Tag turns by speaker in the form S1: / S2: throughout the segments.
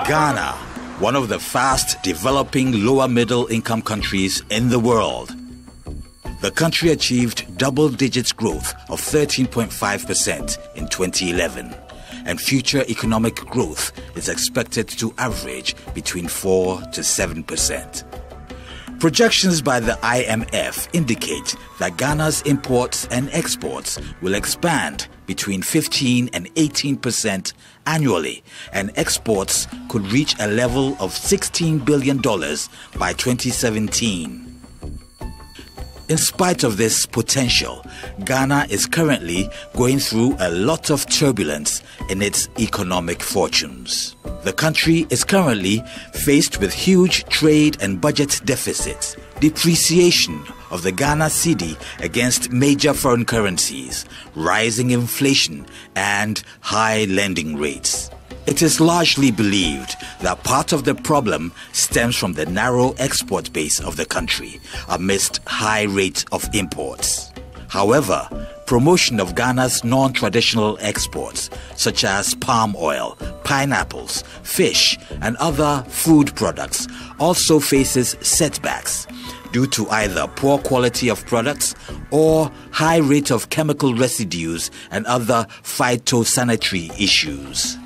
S1: Ghana, one of the fast developing lower middle income countries in the world. The country achieved double-digit growth of 13.5% in 2011, and future economic growth is expected to average between 4 to 7%. Projections by the IMF indicate that Ghana's imports and exports will expand between 15 and 18% annually, and exports could reach a level of $16 billion by 2017. In spite of this potential, Ghana is currently going through a lot of turbulence in its economic fortunes. The country is currently faced with huge trade and budget deficits, depreciation of the Ghana cedi against major foreign currencies, rising inflation, and high lending rates. It is largely believed that part of the problem stems from the narrow export base of the country amidst high rate of imports. However, promotion of Ghana's non-traditional exports, such as palm oil, pineapples, fish, and other food products, also faces setbacks due to either poor quality of products or high rate of chemical residues and other phytosanitary issues.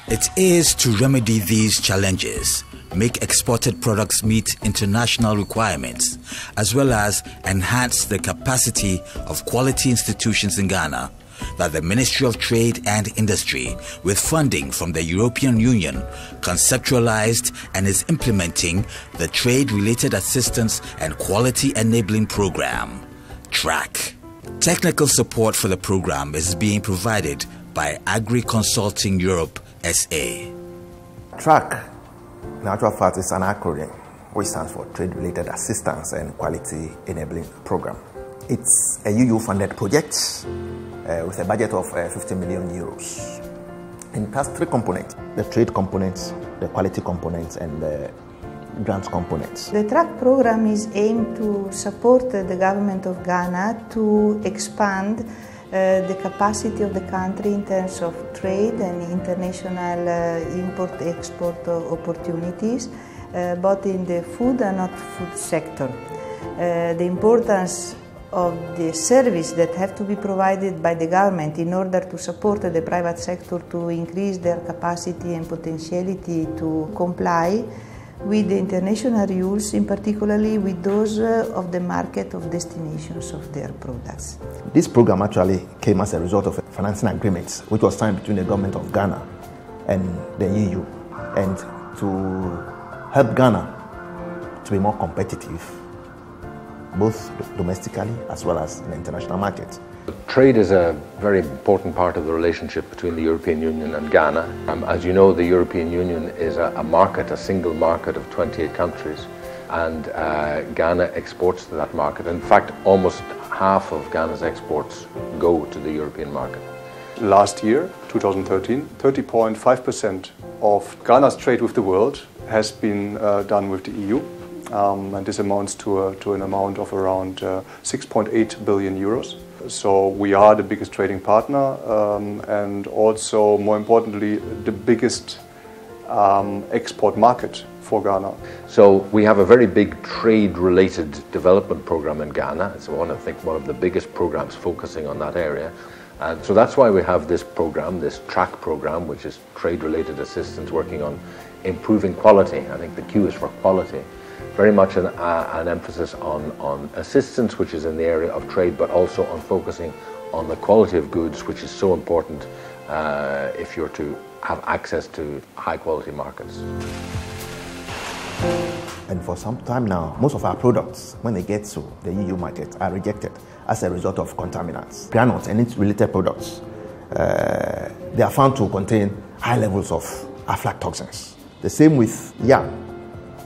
S1: It is to remedy these challenges, make exported products meet international requirements, as well as enhance the capacity of quality institutions in Ghana, that the Ministry of Trade and Industry, with funding from the European Union, conceptualized and is implementing the Trade-Related Assistance and Quality Enabling Program, TRAQUE. Technical support for the program is being provided by Agri Consulting Europe SA.
S2: TRAQUE, in actual fact, is an acronym which stands for Trade-Related Assistance and Quality Enabling Program. It's a EU-funded project with a budget of 50 million euros. And it has three components: the trade components, the quality components, and the grants components.
S3: The TRAQUE program is aimed to support the government of Ghana to expand the capacity of the country in terms of trade and international import-export opportunities, both in the food and not food sector. The importance of the service that have to be provided by the government in order to support the private sector to increase their capacity and potentiality to comply with the international rules, in particularly with those of the market of destinations of their products.
S2: This program actually came as a result of a financing agreement which was signed between the government of Ghana and the EU, and to help Ghana to be more competitive, both domestically as well as in the international market.
S4: Trade is a very important part of the relationship between the European Union and Ghana. As you know, the European Union is a market, a single market of 28 countries, and Ghana exports to that market. In fact, almost half of Ghana's exports go to the European market.
S5: Last year, 2013, 30.5% of Ghana's trade with the world has been done with the EU. And this amounts to an amount of around 6.8 billion euros. So we are the biggest trading partner and also, more importantly, the biggest export market for Ghana.
S4: So we have a very big trade-related development program in Ghana. It's one of the biggest programs focusing on that area. And so that's why we have this program, this TRAQUE program, which is trade-related assistance working on improving quality. I think the Q is for quality. Very much an emphasis on assistance, which is in the area of trade, but also on focusing on the quality of goods, which is so important if you're to have access to high-quality markets.
S2: And for some time now, most of our products, when they get to the EU market, are rejected as a result of contaminants. Granules and its related products they are found to contain high levels of aflatoxins. The same with yam.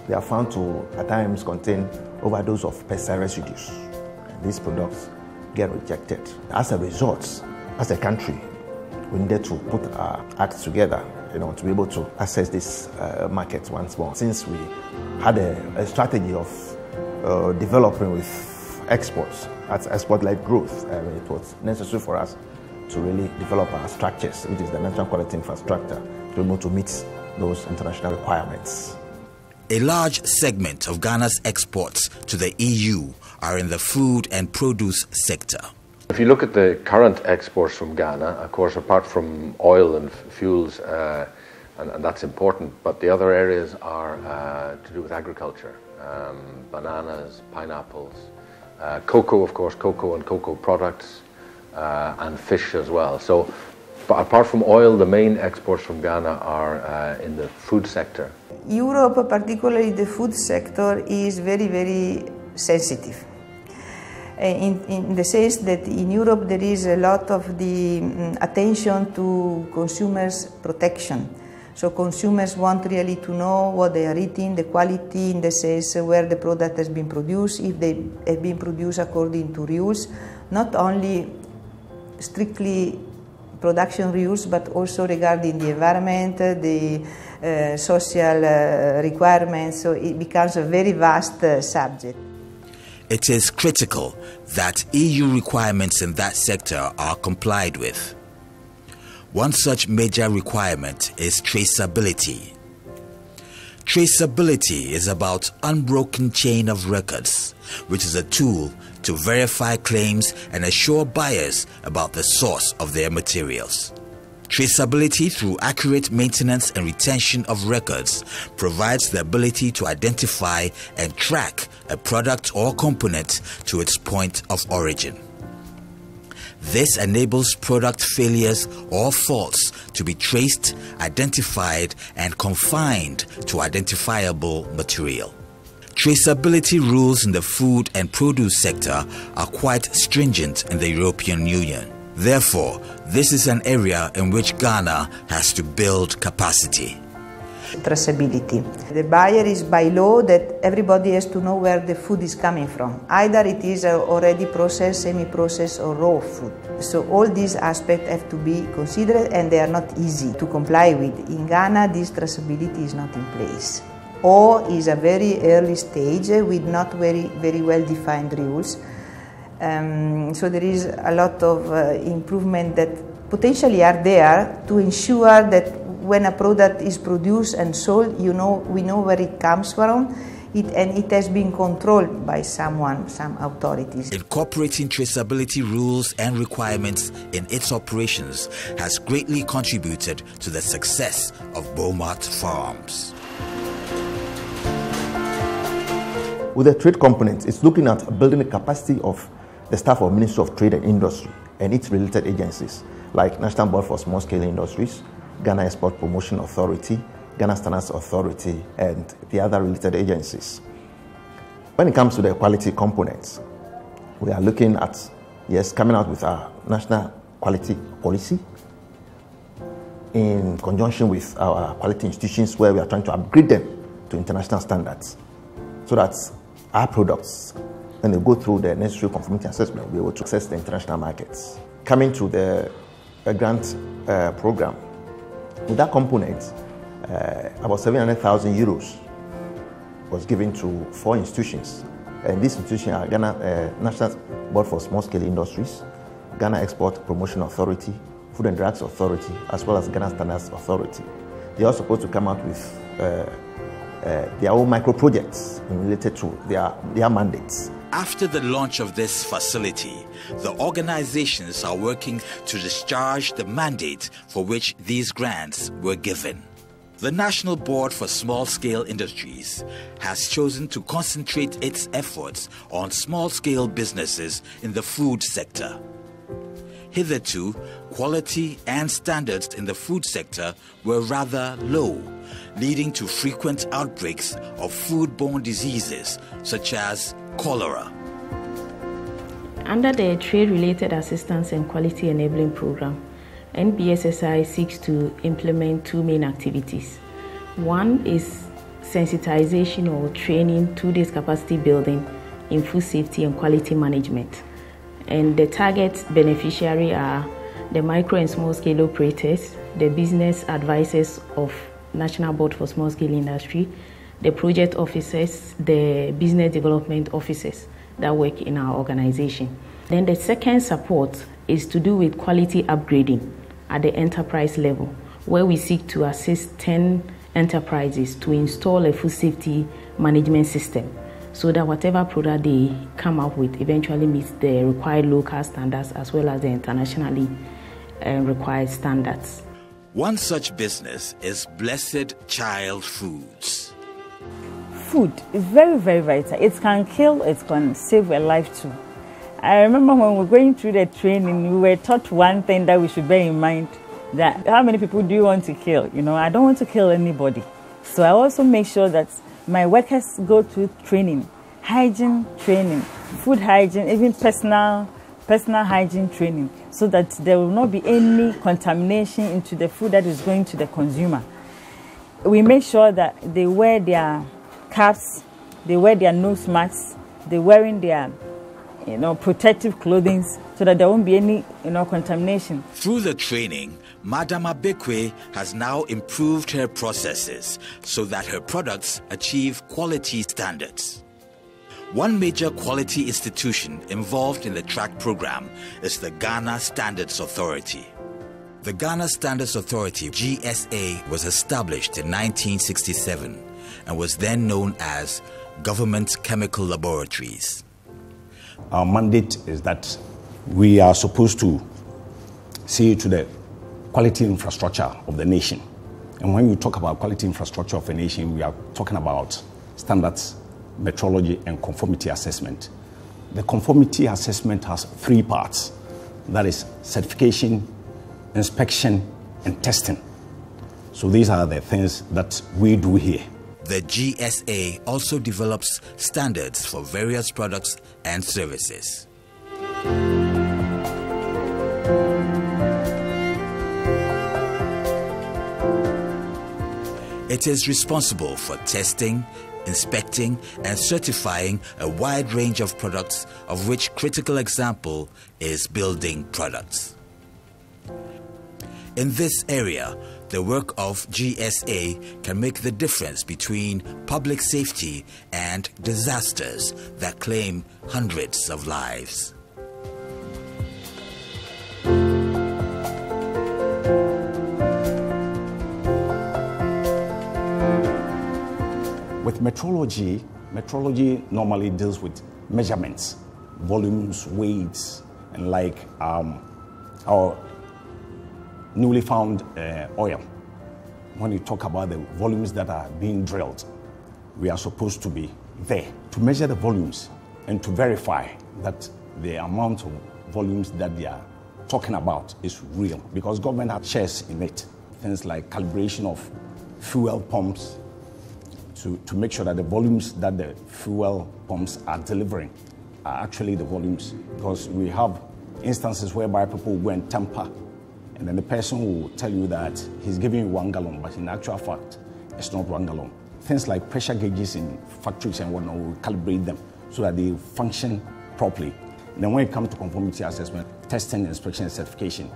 S2: They are found to at times contain overdose of pesticide residues. And these products get rejected. As a result, as a country, we needed to put our acts together, to be able to access this market once more. Since we had a strategy of developing with exports, as export-led growth, it was necessary for us to really develop our structures, which is the national quality infrastructure, to be able to meet those international requirements.
S1: A large segment of Ghana's exports to the EU are in the food and produce sector.
S4: If you look at the current exports from Ghana, of course, apart from oil and fuels, and that's important, but the other areas are to do with agriculture. Bananas, pineapples, cocoa, of course, cocoa and cocoa products, and fish as well. So, apart from oil, the main exports from Ghana are in the food sector.
S3: Europe, particularly the food sector, is very, very sensitive. In the sense that in Europe there is a lot of the attention to consumers' protection. So consumers want really to know what they are eating, the quality, in the sense where the product has been produced, if they have been produced according to rules, not only strictly production rules, but also regarding the environment, the social requirements. So it becomes a very vast subject.
S1: It is critical that EU requirements in that sector are complied with. One such major requirement is traceability. Traceability is about unbroken chain of records, which is a tool to verify claims and assure buyers about the source of their materials. Traceability through accurate maintenance and retention of records provides the ability to identify and track a product or component to its point of origin. This enables product failures or faults to be traced, identified, and confined to identifiable material. Traceability rules in the food and produce sector are quite stringent in the European Union. Therefore, this is an area in which Ghana has to build capacity.
S3: Traceability. The buyer is by law that everybody has to know where the food is coming from. Either it is already processed, semi-processed or raw food. So all these aspects have to be considered, and they are not easy to comply with. In Ghana, this traceability is not in place, or is a very early stage with not very well defined rules. So there is a lot of improvement that potentially are there to ensure that when a product is produced and sold, we know where it comes from, and it has been controlled by some authorities.
S1: Incorporating traceability rules and requirements in its operations has greatly contributed to the success of Beaumont Farms.
S2: With the trade component, it's looking at building the capacity of the staff of Ministry of Trade and Industry and its related agencies like National Board for Small-Scale Industries, Ghana Export Promotion Authority, Ghana Standards Authority, and the other related agencies. When it comes to the quality components, we are looking at, coming out with our national quality policy in conjunction with our quality institutions, where we are trying to upgrade them to international standards so that our products, when they go through the necessary conformity assessment, will be able to access the international markets. Coming to the grant program, with that component, about 700,000 euros was given to 4 institutions. And these institutions are Ghana National Board for Small-Scale Industries, Ghana Export Promotion Authority, Food and Drugs Authority, as well as Ghana Standards Authority. They are supposed to come out with their own micro projects related to their mandates.
S1: After the launch of this facility, the organizations are working to discharge the mandate for which these grants were given. The National Board for Small-Scale Industries has chosen to concentrate its efforts on small-scale businesses in the food sector. Hitherto, quality and standards in the food sector were rather low, leading to frequent outbreaks of foodborne diseases such as cholera.
S6: Under the Trade-Related Assistance and Quality Enabling Program, NBSSI seeks to implement two main activities. One is sensitization or training, 2 days capacity building in food safety and quality management. And the target beneficiary are the micro and small scale operators, the business advisors of National Board for Small Scale Industry, the project officers, the business development officers that work in our organization. Then the second support is to do with quality upgrading at the enterprise level, where we seek to assist 10 enterprises to install a food safety management system so that whatever product they come up with eventually meets the required local standards as well as the internationally required standards.
S1: One such business is Blessed Child Foods.
S7: Food is very, very vital. It can kill, it can save a life too. I remember when we were going through the training, we were taught one thing that we should bear in mind, that how many people do you want to kill? You know, I don't want to kill anybody. So I also make sure that my workers go through training, hygiene training, food hygiene, even personal hygiene training, so that there will not be any contamination into the food that is going to the consumer. We make sure that they wear their caps, they wear their nose masks, they're wearing their protective clothing so that there won't be any contamination.
S1: Through the training, Madam Abekwe has now improved her processes so that her products achieve quality standards. One major quality institution involved in the TRAQUE program is the Ghana Standards Authority. The Ghana Standards Authority, GSA, was established in 1967 and was then known as Government Chemical Laboratories.
S8: Our mandate is that we are supposed to see to the quality infrastructure of the nation. And when we talk about quality infrastructure of a nation, we are talking about standards, metrology, and conformity assessment. The conformity assessment has 3 parts. That is certification, inspection, and testing. So these are the things that we do here.
S1: The GSA also develops standards for various products and services. It is responsible for testing, inspecting, and certifying a wide range of products, of which critical example is building products. In this area, the work of GSA can make the difference between public safety and disasters that claim hundreds of lives.
S8: With metrology normally deals with measurements, volumes, weights, and like our newly found oil. When you talk about the volumes that are being drilled, we are supposed to be there to measure the volumes and to verify that the amount of volumes that they are talking about is real, because government has shares in it. Things like calibration of fuel pumps to make sure that the volumes that the fuel pumps are delivering are actually the volumes, because we have instances whereby people will go and tamper, and then the person will tell you that he's giving you 1 gallon, but in actual fact, it's not 1 gallon. Things like pressure gauges in factories and whatnot, we'll calibrate them so that they function properly. And then when it comes to conformity assessment, testing, inspection, and certification,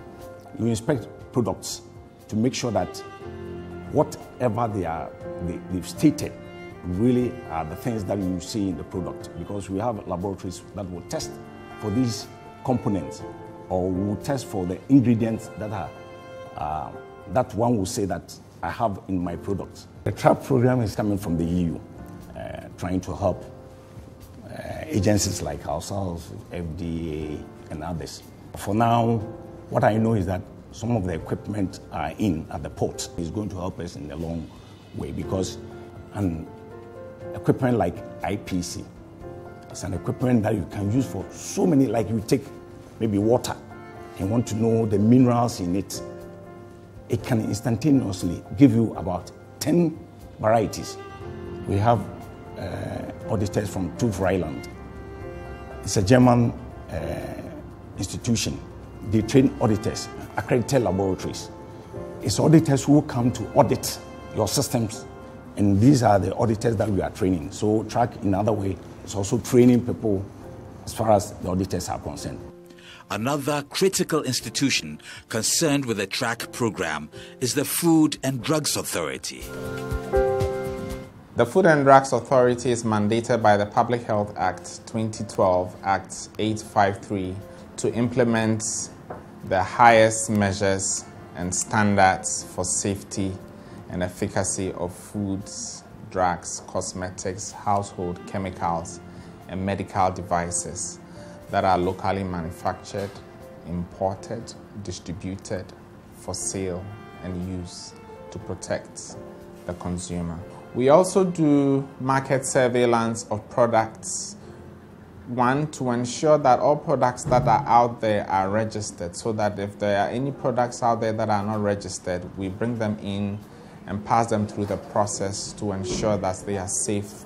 S8: you inspect products to make sure that whatever they've stated really are the things that you see in the product, because we have laboratories that will test for these components, or will test for the ingredients that are that one will say that I have in my product. The TRAQUE program is coming from the EU, trying to help agencies like ourselves, FDA, and others. For now, what I know is that some of the equipment are at the port. It's going to help us in the long way, because an equipment like IPC, it's an equipment that you can use for so many, like you take maybe water and want to know the minerals in it. It can instantaneously give you about 10 varieties. We have auditors from TÜV Rheinland. It's a German institution they train auditors, accredited laboratories. It's auditors who come to audit your systems, and these are the auditors that we are training. So TRAQUE, in other way, is also training people as far as the auditors are concerned.
S1: Another critical institution concerned with the TRAQUE program is the Food and Drugs Authority.
S9: The Food and Drugs Authority is mandated by the Public Health Act 2012, Act 853, to implement the highest measures and standards for safety and efficacy of foods, drugs, cosmetics, household chemicals, and medical devices that are locally manufactured, imported, distributed for sale and use to protect the consumer. We also do market surveillance of products. One, to ensure that all products that are out there are registered, so that if there are any products out there that are not registered, we bring them in and pass them through the process to ensure that they are safe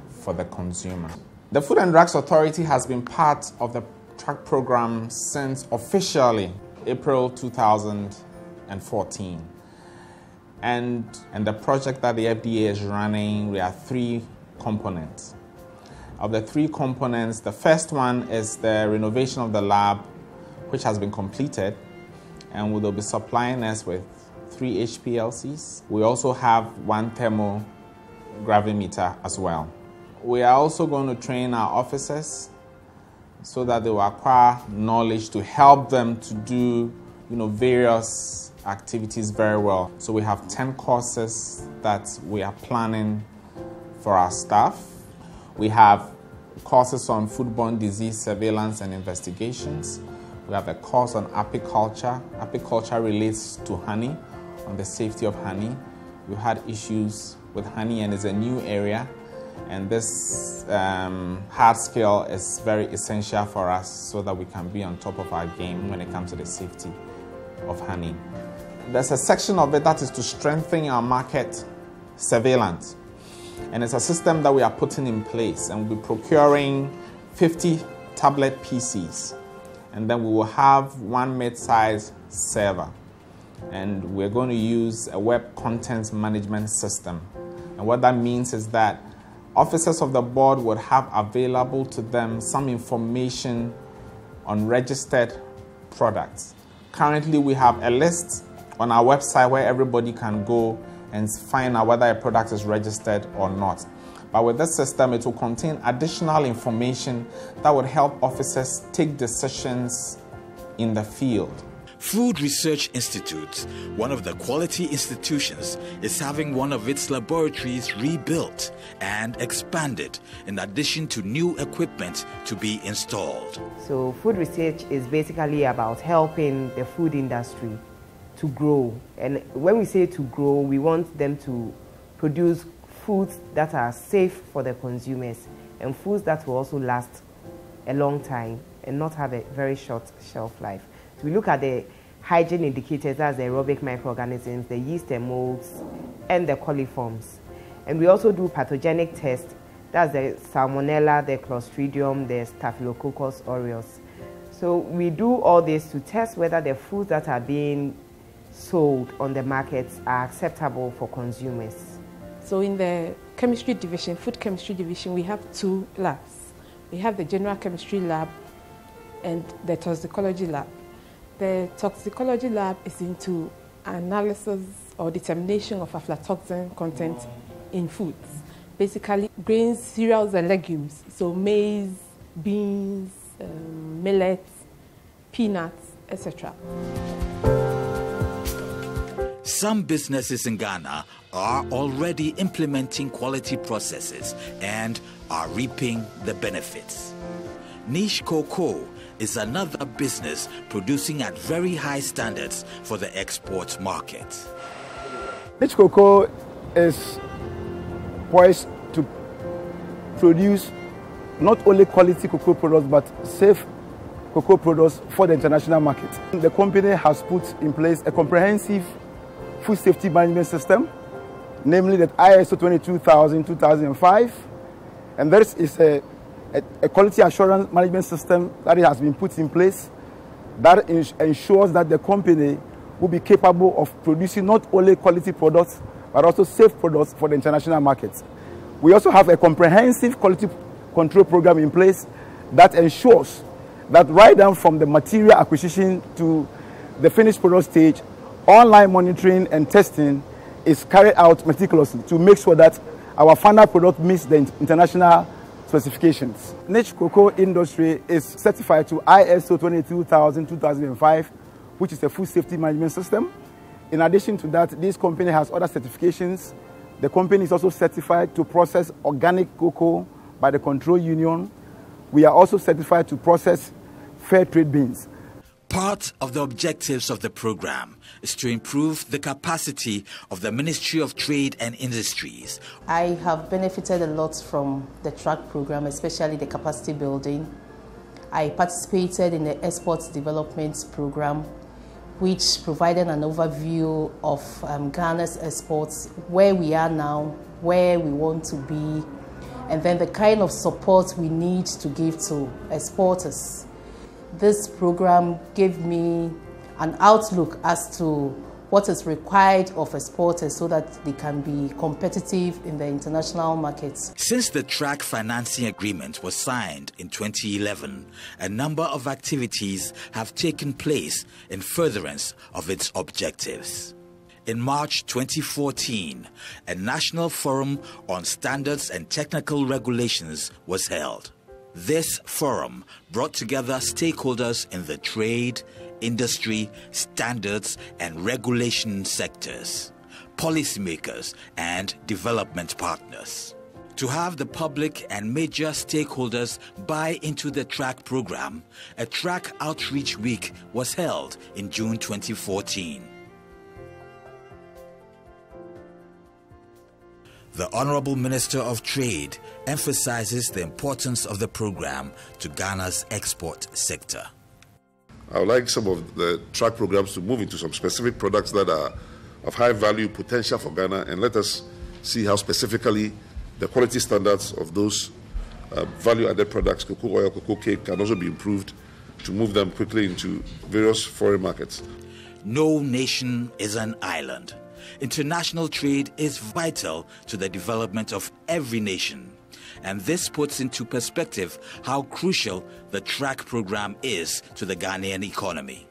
S9: for the consumer. The Food and Drugs Authority has been part of the TRAQUE program since officially April 2014. And the project that the FDA is running, we have 3 components. Of the 3 components, the first one is the renovation of the lab, which has been completed, and we will be supplying us with 3 HPLCs. We also have 1 thermal gravimeter as well. We are also going to train our officers so that they will acquire knowledge to help them to do, various activities very well. So we have 10 courses that we are planning for our staff. We have courses on foodborne disease surveillance and investigations. We have a course on apiculture. Apiculture relates to honey, on the safety of honey. We've had issues with honey, and it's a new area. And this hard skill is very essential for us so that we can be on top of our game when it comes to the safety of honey. There's a section of it that is to strengthen our market surveillance. And it's a system that we are putting in place, and we'll be procuring 50 tablet PCs. And then we will have 1 mid-size server. And we're going to use a web content management system. And what that means is that officers of the board would have available to them some information on registered products. Currently, we have a list on our website where everybody can go and find out whether a product is registered or not. But with this system, it will contain additional information that would help officers take decisions in the field.
S1: Food Research Institute, one of the quality institutions, is having one of its laboratories rebuilt and expanded, in addition to new equipment to be installed.
S10: So food research is basically about helping the food industry to grow. And when we say to grow, we want them to produce foods that are safe for the consumers and foods that will also last a long time and not have a very short shelf life. So we look at the hygiene indicators, that's the aerobic microorganisms, the yeast and molds, and the coliforms. And we also do pathogenic tests, that's the Salmonella, the Clostridium, the Staphylococcus aureus. So we do all this to test whether the foods that are being sold on the markets are acceptable for consumers.
S11: So in the chemistry division, food chemistry division, we have 2 labs. We have the general chemistry lab and the toxicology lab. The toxicology lab is into analysis or determination of aflatoxin content in foods. Basically, grains, cereals, and legumes. So maize, beans, millets, peanuts, etc.
S1: Some businesses in Ghana are already implementing quality processes and are reaping the benefits. Niche Cocoa is another business producing at very high standards for the export market.
S12: Niche Cocoa is poised to produce not only quality cocoa products but safe cocoa products for the international market. The company has put in place a comprehensive food safety management system, namely the ISO 22000-2005, and this is a quality assurance management system that has been put in place that ensures that the company will be capable of producing not only quality products, but also safe products for the international markets. We also have a comprehensive quality control program in place that ensures that right down from the material acquisition to the finished product stage, online monitoring and testing is carried out meticulously to make sure that our final product meets the international specifications. Niche cocoa industry is certified to ISO 22000-2005, which is a food safety management system. In addition to that, this company has other certifications. The company is also certified to process organic cocoa by the Control Union. We are also certified to process fair trade beans.
S1: Part of the objectives of the program is to improve the capacity of the Ministry of Trade and Industries.
S13: I have benefited a lot from the TRAQUE program, especially the capacity building. I participated in the Export Development Program, which provided an overview of Ghana's exports, where we are now, where we want to be, and then the kind of support we need to give to exporters. This program gave me an outlook as to what is required of exporters so that they can be competitive in the international markets.
S1: Since the TRAQUE financing agreement was signed in 2011, a number of activities have taken place in furtherance of its objectives. In March 2014, a national forum on standards and technical regulations was held. This forum brought together stakeholders in the trade, industry, standards and regulation sectors, policymakers and development partners. To have the public and major stakeholders buy into the TRAQUE program, a TRAQUE Outreach Week was held in June 2014. The Honorable Minister of Trade emphasizes the importance of the program to Ghana's export sector.
S14: I would like some of the TRAQUE programs to move into some specific products that are of high value potential for Ghana, and let us see how specifically the quality standards of those value-added products, cocoa oil, cocoa cake, can also be improved to move them quickly into various foreign markets.
S1: No nation is an island. International trade is vital to the development of every nation. And this puts into perspective how crucial the TRAQUE program is to the Ghanaian economy.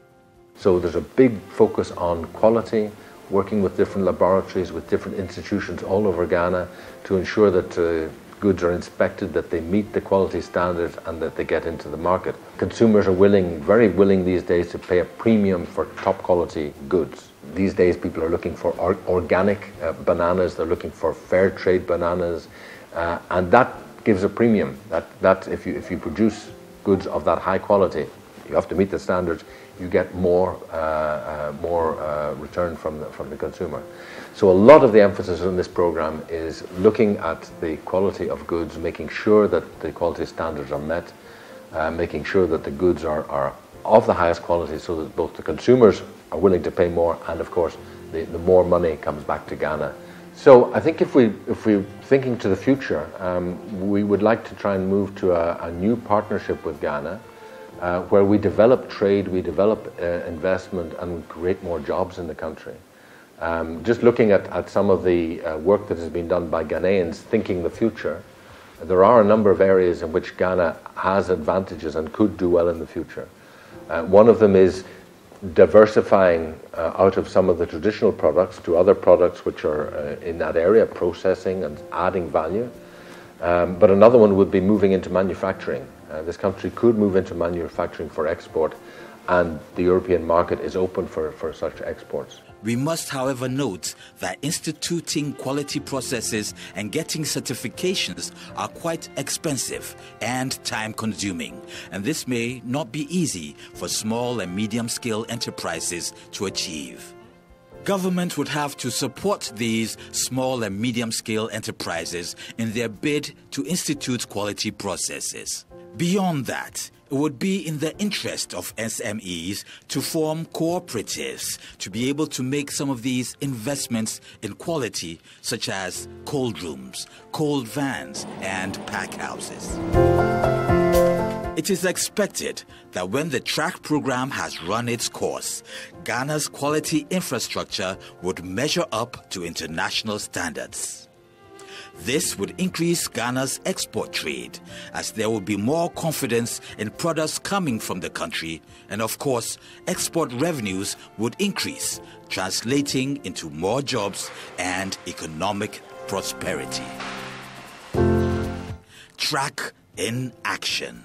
S4: So there's a big focus on quality, working with different laboratories, with different institutions all over Ghana to ensure that goods are inspected, that they meet the quality standards and that they get into the market. Consumers are very willing these days to pay a premium for top quality goods. These days people are looking for organic bananas, they're looking for fair trade bananas, and that gives a premium. That if you produce goods of that high quality, you have to meet the standards, you get more return from the consumer. So a lot of the emphasis on this program is looking at the quality of goods, making sure that the quality standards are met, making sure that the goods are of the highest quality so that both the consumers are willing to pay more and of course the more money comes back to Ghana. So I think if we're thinking to the future, we would like to try and move to a new partnership with Ghana where we develop trade, we develop investment and we create more jobs in the country. Just looking at some of the work that has been done by Ghanaians thinking the future, there are a number of areas in which Ghana has advantages and could do well in the future. One of them is diversifying out of some of the traditional products to other products which are in that area, processing and adding value. But another one would be moving into manufacturing. This country could move into manufacturing for export, and the European market is open for such exports.
S1: We must, however, note that instituting quality processes and getting certifications are quite expensive and time-consuming, and this may not be easy for small and medium-scale enterprises to achieve. Government would have to support these small and medium-scale enterprises in their bid to institute quality processes. Beyond that, it would be in the interest of SMEs to form cooperatives to be able to make some of these investments in quality, such as cold rooms, cold vans, and pack houses. It is expected that when the TRAQUE program has run its course, Ghana's quality infrastructure would measure up to international standards. This would increase Ghana's export trade, as there will be more confidence in products coming from the country, and of course, export revenues would increase, translating into more jobs and economic prosperity. TRAQUE in Action.